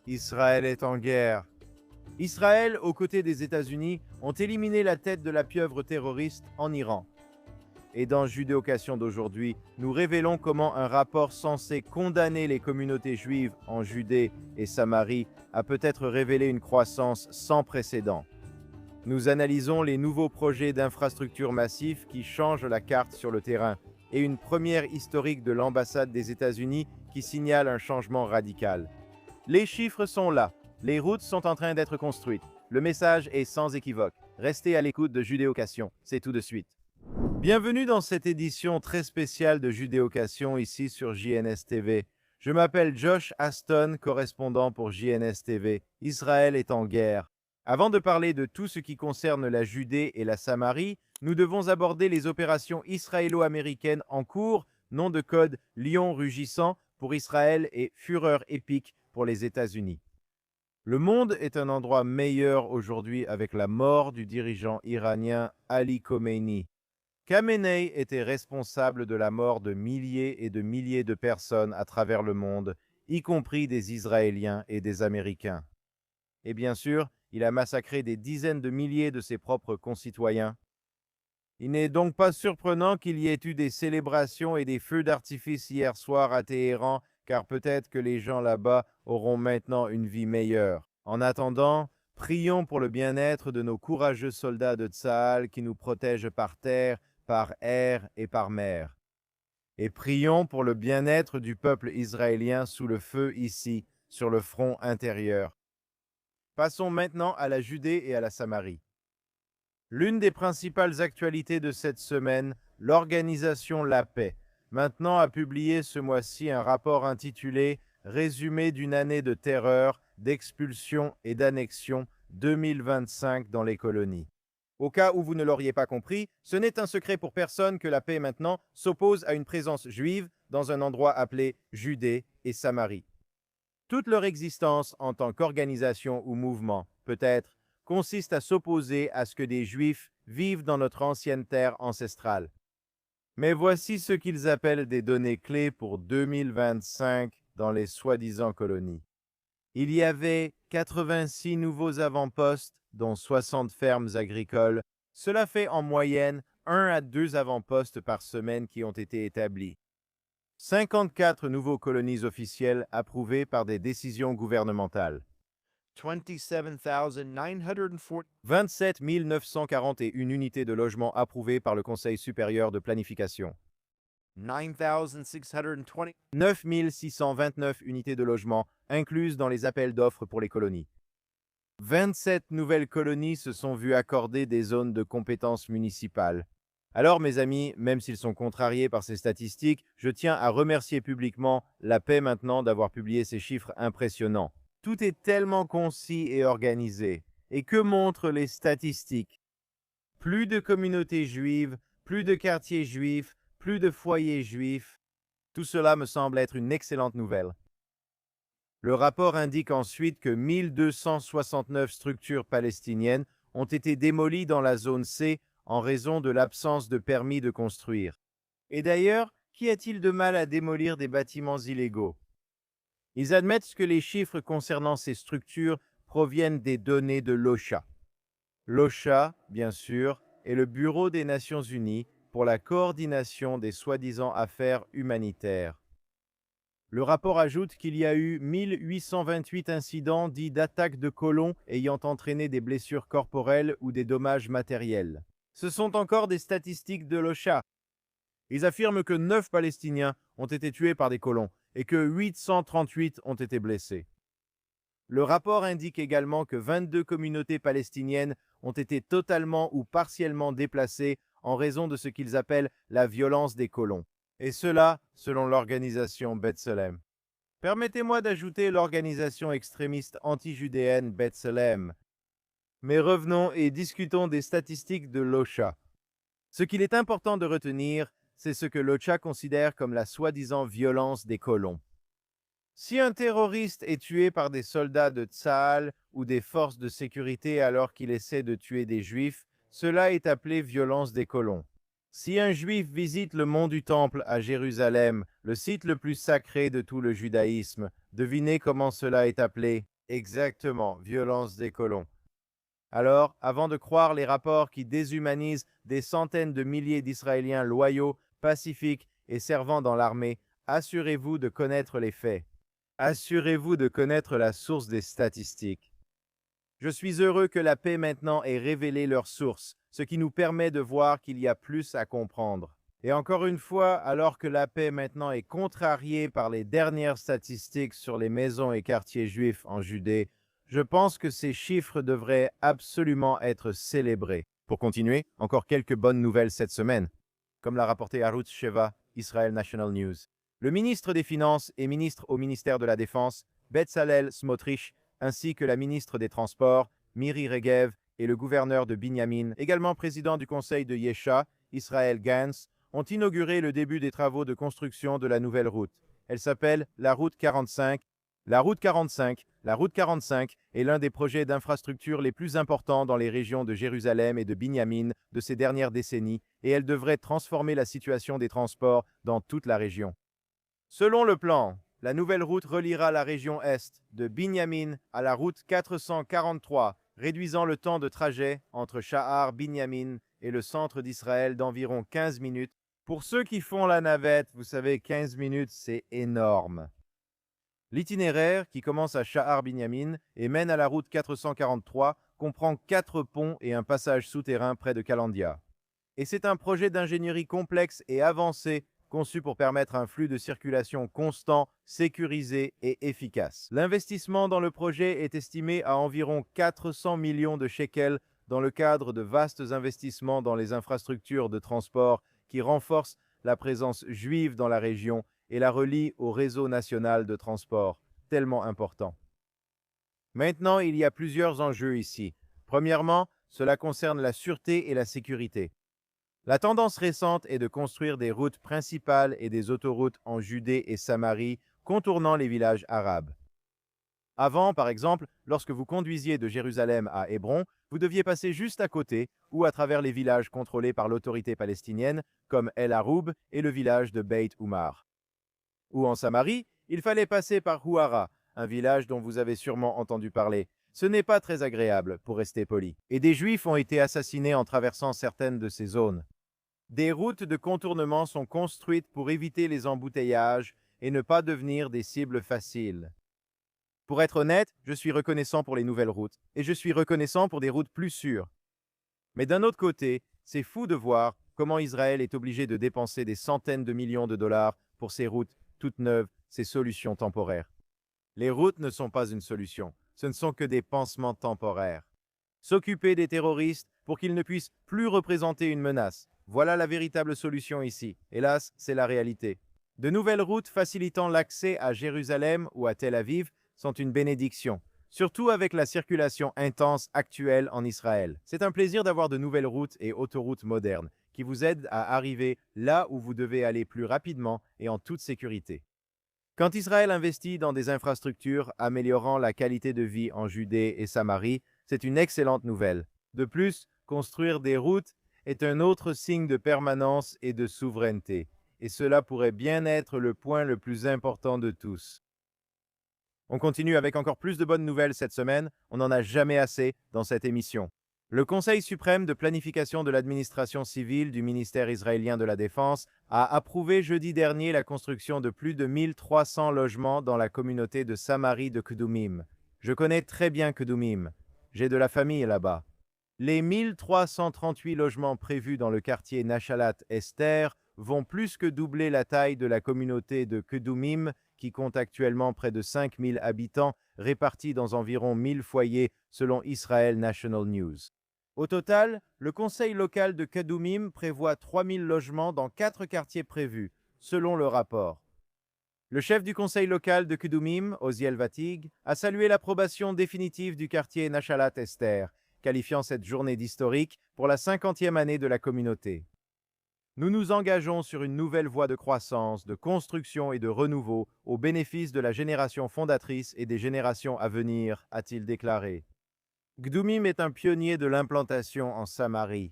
Israël est en guerre. Israël, aux côtés des États-Unis, ont éliminé la tête de la pieuvre terroriste en Iran. Et dans Judéocation d'aujourd'hui, nous révélons comment un rapport censé condamner les communautés juives en Judée et Samarie a peut-être révélé une croissance sans précédent. Nous analysons les nouveaux projets d'infrastructures massifs qui changent la carte sur le terrain et une première historique de l'ambassade des États-Unis qui signale un changement radical. Les chiffres sont là. Les routes sont en train d'être construites. Le message est sans équivoque. Restez à l'écoute de Judéocation. C'est tout de suite. Bienvenue dans cette édition très spéciale de Judéocation ici sur JNS TV. Je m'appelle Josh Aston, correspondant pour JNS TV. Israël est en guerre. Avant de parler de tout ce qui concerne la Judée et la Samarie, nous devons aborder les opérations israélo-américaines en cours, nom de code Lion rugissant pour Israël et Fureur épique pour les États-Unis. Le monde est un endroit meilleur aujourd'hui avec la mort du dirigeant iranien Ali Khomeini. Khamenei était responsable de la mort de milliers et de milliers de personnes à travers le monde, y compris des Israéliens et des Américains. Et bien sûr, il a massacré des dizaines de milliers de ses propres concitoyens. Il n'est donc pas surprenant qu'il y ait eu des célébrations et des feux d'artifice hier soir à Téhéran, car peut-être que les gens là-bas auront maintenant une vie meilleure. En attendant, prions pour le bien-être de nos courageux soldats de Tsahal qui nous protègent par terre, par air et par mer. Et prions pour le bien-être du peuple israélien sous le feu ici, sur le front intérieur. Passons maintenant à la Judée et à la Samarie. L'une des principales actualités de cette semaine, l'organisation La Paix, maintenant a publié ce mois-ci un rapport intitulé « Résumé d'une année de terreur, d'expulsion et d'annexion 2025 dans les colonies ». Au cas où vous ne l'auriez pas compris, ce n'est un secret pour personne que la paix maintenant s'oppose à une présence juive dans un endroit appelé Judée et Samarie. Toute leur existence en tant qu'organisation ou mouvement, peut-être, consiste à s'opposer à ce que des Juifs vivent dans notre ancienne terre ancestrale. Mais voici ce qu'ils appellent des données clés pour 2025 dans les soi-disant colonies. Il y avait 86 nouveaux avant-postes, dont 60 fermes agricoles. Cela fait en moyenne 1 à 2 avant-postes par semaine qui ont été établis. 54 nouveaux colonies officielles approuvées par des décisions gouvernementales. 27 941 unités de logement approuvées par le Conseil supérieur de planification. 9 629 unités de logement incluses dans les appels d'offres pour les colonies. 27 nouvelles colonies se sont vues accorder des zones de compétences municipales. Alors, mes amis, même s'ils sont contrariés par ces statistiques, je tiens à remercier publiquement La Paix maintenant d'avoir publié ces chiffres impressionnants. Tout est tellement concis et organisé. Et que montrent les statistiques? Plus de communautés juives, plus de quartiers juifs, plus de foyers juifs. Tout cela me semble être une excellente nouvelle. Le rapport indique ensuite que 1269 structures palestiniennes ont été démolies dans la zone C en raison de l'absence de permis de construire. Et d'ailleurs, qu'y a-t-il de mal à démolir des bâtiments illégaux? Ils admettent que les chiffres concernant ces structures proviennent des données de l'OCHA. L'OCHA, bien sûr, est le Bureau des Nations Unies pour la coordination des soi-disant affaires humanitaires. Le rapport ajoute qu'il y a eu 1828 incidents dits d'attaques de colons ayant entraîné des blessures corporelles ou des dommages matériels. Ce sont encore des statistiques de l'OCHA. Ils affirment que 9 Palestiniens ont été tués par des colons et que 838 ont été blessés. Le rapport indique également que 22 communautés palestiniennes ont été totalement ou partiellement déplacées en raison de ce qu'ils appellent la violence des colons. Et cela, selon l'organisation B'Tselem. Permettez-moi d'ajouter l'organisation extrémiste anti-judéenne B'Tselem. Mais revenons et discutons des statistiques de l'OCHA. Ce qu'il est important de retenir, c'est ce que l'OCHA considère comme la soi-disant violence des colons. Si un terroriste est tué par des soldats de Tsahal ou des forces de sécurité alors qu'il essaie de tuer des juifs, cela est appelé violence des colons. Si un juif visite le mont du Temple à Jérusalem, le site le plus sacré de tout le judaïsme, devinez comment cela est appelé? Exactement, violence des colons. Alors, avant de croire les rapports qui déshumanisent des centaines de milliers d'Israéliens loyaux, pacifiques et servant dans l'armée, assurez-vous de connaître les faits. Assurez-vous de connaître la source des statistiques. Je suis heureux que la paix maintenant ait révélé leur source, ce qui nous permet de voir qu'il y a plus à comprendre. Et encore une fois, alors que la paix maintenant est contrariée par les dernières statistiques sur les maisons et quartiers juifs en Judée, je pense que ces chiffres devraient absolument être célébrés. Pour continuer, encore quelques bonnes nouvelles cette semaine. Comme l'a rapporté Arutz Sheva, Israel National News. Le ministre des Finances et ministre au ministère de la Défense, Betzalel Smotrich, ainsi que la ministre des Transports, Miri Regev, et le gouverneur de Binyamin, également président du conseil de Yesha, Israël Gantz, ont inauguré le début des travaux de construction de la nouvelle route. Elle s'appelle la route 45. La route 45, la route 45 est l'un des projets d'infrastructure les plus importants dans les régions de Jérusalem et de Binyamin de ces dernières décennies, et elle devrait transformer la situation des transports dans toute la région. Selon le plan, la nouvelle route reliera la région est de Binyamin à la route 443, réduisant le temps de trajet entre Sha'ar, Binyamin et le centre d'Israël d'environ 15 minutes. Pour ceux qui font la navette, vous savez, 15 minutes, c'est énorme. L'itinéraire, qui commence à Sha'ar Binyamin et mène à la route 443, comprend 4 ponts et un passage souterrain près de Kalandia. Et c'est un projet d'ingénierie complexe et avancé conçu pour permettre un flux de circulation constant, sécurisé et efficace. L'investissement dans le projet est estimé à environ 400 millions de shekels dans le cadre de vastes investissements dans les infrastructures de transport qui renforcent la présence juive dans la région et la relient au réseau national de transport, tellement important. Maintenant, il y a plusieurs enjeux ici. Premièrement, cela concerne la sûreté et la sécurité. La tendance récente est de construire des routes principales et des autoroutes en Judée et Samarie, contournant les villages arabes. Avant, par exemple, lorsque vous conduisiez de Jérusalem à Hébron, vous deviez passer juste à côté ou à travers les villages contrôlés par l'autorité palestinienne, comme El Aroub et le village de Beit Oumar. Ou en Samarie, il fallait passer par Houara, un village dont vous avez sûrement entendu parler. Ce n'est pas très agréable, pour rester poli. Et des Juifs ont été assassinés en traversant certaines de ces zones. Des routes de contournement sont construites pour éviter les embouteillages et ne pas devenir des cibles faciles. Pour être honnête, je suis reconnaissant pour les nouvelles routes, et je suis reconnaissant pour des routes plus sûres. Mais d'un autre côté, c'est fou de voir comment Israël est obligé de dépenser des centaines de millions de dollars pour ces routes toutes neuves, ces solutions temporaires. Les routes ne sont pas une solution, ce ne sont que des pansements temporaires. S'occuper des terroristes pour qu'ils ne puissent plus représenter une menace, voilà la véritable solution ici. Hélas, c'est la réalité. De nouvelles routes facilitant l'accès à Jérusalem ou à Tel Aviv sont une bénédiction, surtout avec la circulation intense actuelle en Israël. C'est un plaisir d'avoir de nouvelles routes et autoroutes modernes qui vous aident à arriver là où vous devez aller plus rapidement et en toute sécurité. Quand Israël investit dans des infrastructures améliorant la qualité de vie en Judée et Samarie, c'est une excellente nouvelle. De plus, construire des routes est un autre signe de permanence et de souveraineté, et cela pourrait bien être le point le plus important de tous. On continue avec encore plus de bonnes nouvelles cette semaine, on n'en a jamais assez dans cette émission. Le Conseil suprême de planification de l'administration civile du ministère israélien de la Défense a approuvé jeudi dernier la construction de plus de 1300 logements dans la communauté de Samarie de Kedumim. Je connais très bien Kedumim, j'ai de la famille là-bas. Les 1338 logements prévus dans le quartier Nachalat Esther vont plus que doubler la taille de la communauté de Kedumim, qui compte actuellement près de 5000 habitants, répartis dans environ 1000 foyers selon Israel National News. Au total, le conseil local de Kedumim prévoit 3000 logements dans 4 quartiers prévus, selon le rapport. Le chef du conseil local de Kedumim, Oziel Vatig, a salué l'approbation définitive du quartier Nachalat Esther, qualifiant cette journée d'historique pour la 50e année de la communauté. Nous nous engageons sur une nouvelle voie de croissance, de construction et de renouveau au bénéfice de la génération fondatrice et des générations à venir, a-t-il déclaré. Kedumim est un pionnier de l'implantation en Samarie.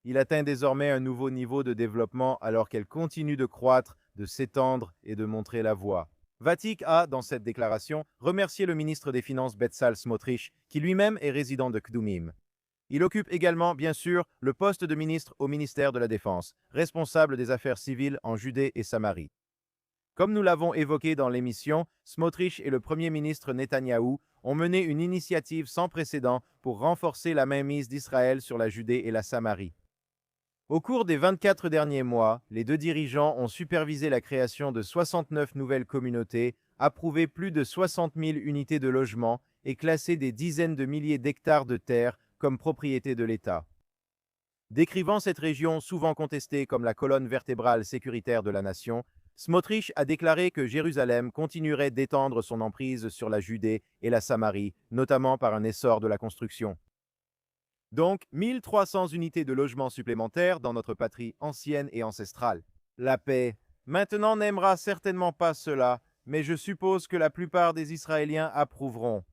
Il atteint désormais un nouveau niveau de développement alors qu'elle continue de croître, de s'étendre et de montrer la voie. Vatik a, dans cette déclaration, remercié le ministre des Finances Bezalel Smotrich, qui lui-même est résident de Kdumim. Il occupe également, bien sûr, le poste de ministre au ministère de la Défense, responsable des affaires civiles en Judée et Samarie. Comme nous l'avons évoqué dans l'émission, Smotrich et le Premier ministre Netanyahou ont mené une initiative sans précédent pour renforcer la mainmise d'Israël sur la Judée et la Samarie. Au cours des 24 derniers mois, les deux dirigeants ont supervisé la création de 69 nouvelles communautés, approuvé plus de 60 000 unités de logement et classé des dizaines de milliers d'hectares de terre comme propriété de l'État. Décrivant cette région souvent contestée comme la colonne vertébrale sécuritaire de la nation, Smotrich a déclaré que Jérusalem continuerait d'étendre son emprise sur la Judée et la Samarie, notamment par un essor de la construction. Donc, 1300 unités de logements supplémentaires dans notre patrie ancienne et ancestrale. La paix, maintenant, n'aimera certainement pas cela, mais je suppose que la plupart des Israéliens approuveront.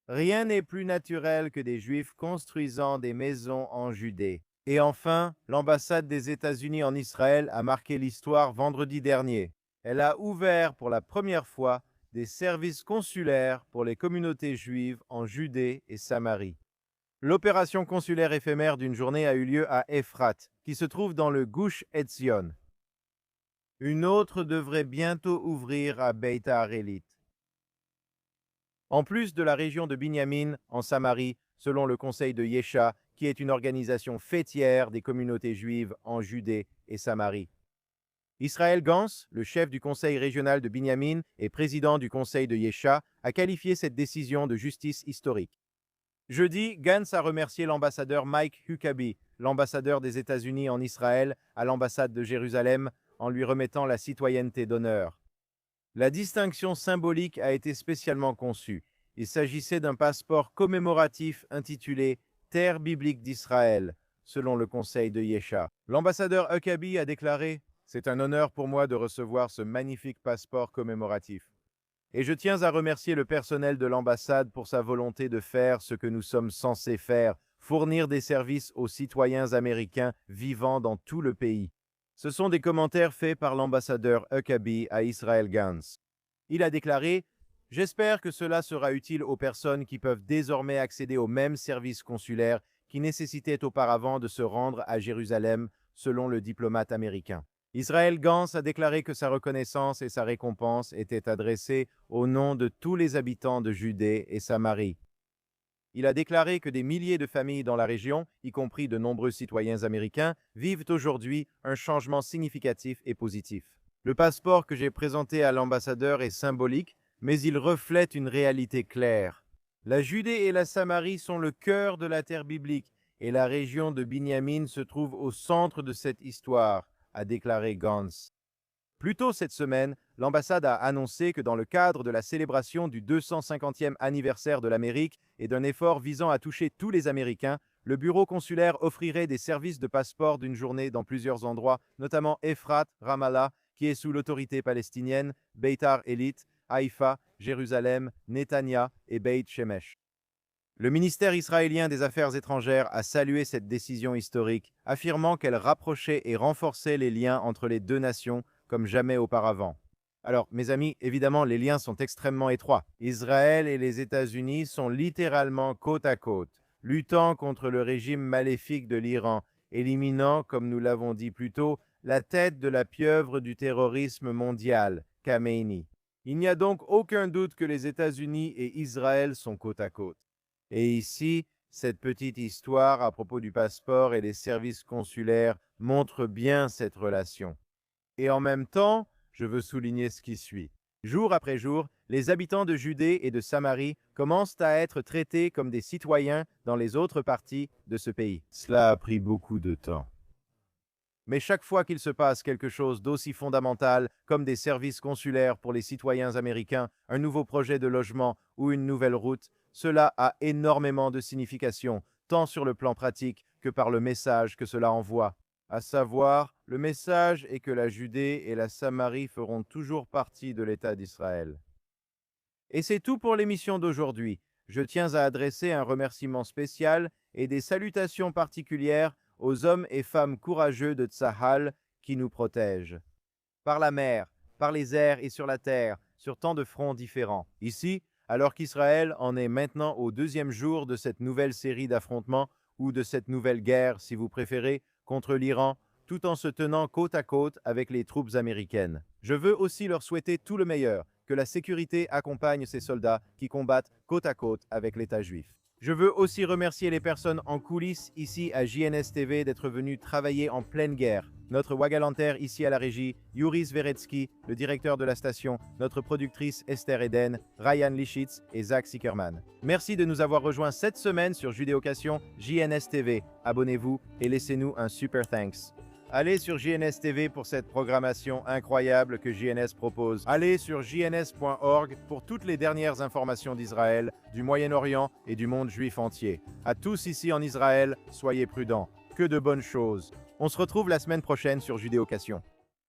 Rien n'est plus naturel que des Juifs construisant des maisons en Judée. Et enfin, l'ambassade des États-Unis en Israël a marqué l'histoire vendredi dernier. Elle a ouvert pour la première fois des services consulaires pour les communautés juives en Judée et Samarie. L'opération consulaire éphémère d'une journée a eu lieu à Ephrat, qui se trouve dans le Gush Etzion. Une autre devrait bientôt ouvrir à Beit Harélit. En plus de la région de Binyamin, en Samarie, selon le conseil de Yesha, qui est une organisation fêtière des communautés juives en Judée et Samarie. Israël Gantz, le chef du conseil régional de Binyamin et président du conseil de Yesha, a qualifié cette décision de justice historique. Jeudi, Gantz a remercié l'ambassadeur Mike Huckabee, l'ambassadeur des États-Unis en Israël, à l'ambassade de Jérusalem, en lui remettant la citoyenneté d'honneur. La distinction symbolique a été spécialement conçue. Il s'agissait d'un passeport commémoratif intitulé « Terre biblique d'Israël », selon le conseil de Yesha. L'ambassadeur Huckabee a déclaré « C'est un honneur pour moi de recevoir ce magnifique passeport commémoratif. Et je tiens à remercier le personnel de l'ambassade pour sa volonté de faire ce que nous sommes censés faire, fournir des services aux citoyens américains vivant dans tout le pays. » Ce sont des commentaires faits par l'ambassadeur Huckabee à Israël Gantz. Il a déclaré « J'espère que cela sera utile aux personnes qui peuvent désormais accéder aux mêmes services consulaires qui nécessitaient auparavant de se rendre à Jérusalem, selon le diplomate américain. » Israël Gantz a déclaré que sa reconnaissance et sa récompense étaient adressées au nom de tous les habitants de Judée et Samarie. Il a déclaré que des milliers de familles dans la région, y compris de nombreux citoyens américains, vivent aujourd'hui un changement significatif et positif. Le passeport que j'ai présenté à l'ambassadeur est symbolique, mais il reflète une réalité claire. La Judée et la Samarie sont le cœur de la terre biblique, et la région de Binyamin se trouve au centre de cette histoire, a déclaré Gantz. Plus tôt cette semaine, l'ambassade a annoncé que dans le cadre de la célébration du 250e anniversaire de l'Amérique et d'un effort visant à toucher tous les Américains, le bureau consulaire offrirait des services de passeport d'une journée dans plusieurs endroits, notamment Ephrat, Ramallah, qui est sous l'autorité palestinienne, Beit Harélit, Haïfa, Jérusalem, Netanya et Beit Shemesh. Le ministère israélien des Affaires étrangères a salué cette décision historique, affirmant qu'elle rapprochait et renforçait les liens entre les deux nations comme jamais auparavant. Alors, mes amis, évidemment, les liens sont extrêmement étroits. Israël et les États-Unis sont littéralement côte à côte, luttant contre le régime maléfique de l'Iran, éliminant, comme nous l'avons dit plus tôt, la tête de la pieuvre du terrorisme mondial, Khamenei. Il n'y a donc aucun doute que les États-Unis et Israël sont côte à côte. Et ici, cette petite histoire à propos du passeport et des services consulaires montre bien cette relation. Et en même temps, je veux souligner ce qui suit. Jour après jour, les habitants de Judée et de Samarie commencent à être traités comme des citoyens dans les autres parties de ce pays. Cela a pris beaucoup de temps. Mais chaque fois qu'il se passe quelque chose d'aussi fondamental comme des services consulaires pour les citoyens américains, un nouveau projet de logement ou une nouvelle route, cela a énormément de signification, tant sur le plan pratique que par le message que cela envoie. À savoir, le message est que la Judée et la Samarie feront toujours partie de l'État d'Israël. Et c'est tout pour l'émission d'aujourd'hui. Je tiens à adresser un remerciement spécial et des salutations particulières aux hommes et femmes courageux de Tsahal qui nous protègent. Par la mer, par les airs et sur la terre, sur tant de fronts différents. Ici, alors qu'Israël en est maintenant au deuxième jour de cette nouvelle série d'affrontements, ou de cette nouvelle guerre, si vous préférez, contre l'Iran, tout en se tenant côte à côte avec les troupes américaines. Je veux aussi leur souhaiter tout le meilleur, que la sécurité accompagne ces soldats qui combattent côte à côte avec l'État juif. Je veux aussi remercier les personnes en coulisses ici à JNS TV d'être venues travailler en pleine guerre. Notre Wagalanter ici à la régie, Yuri Zveretsky, le directeur de la station, notre productrice Esther Eden, Ryan Lischitz et Zach Sickerman. Merci de nous avoir rejoints cette semaine sur Judéocation JNS TV. Abonnez-vous et laissez-nous un super thanks. Allez sur JNS TV pour cette programmation incroyable que JNS propose. Allez sur jns.org pour toutes les dernières informations d'Israël, du Moyen-Orient et du monde juif entier. À tous ici en Israël, soyez prudents. Que de bonnes choses. On se retrouve la semaine prochaine sur Judéocation.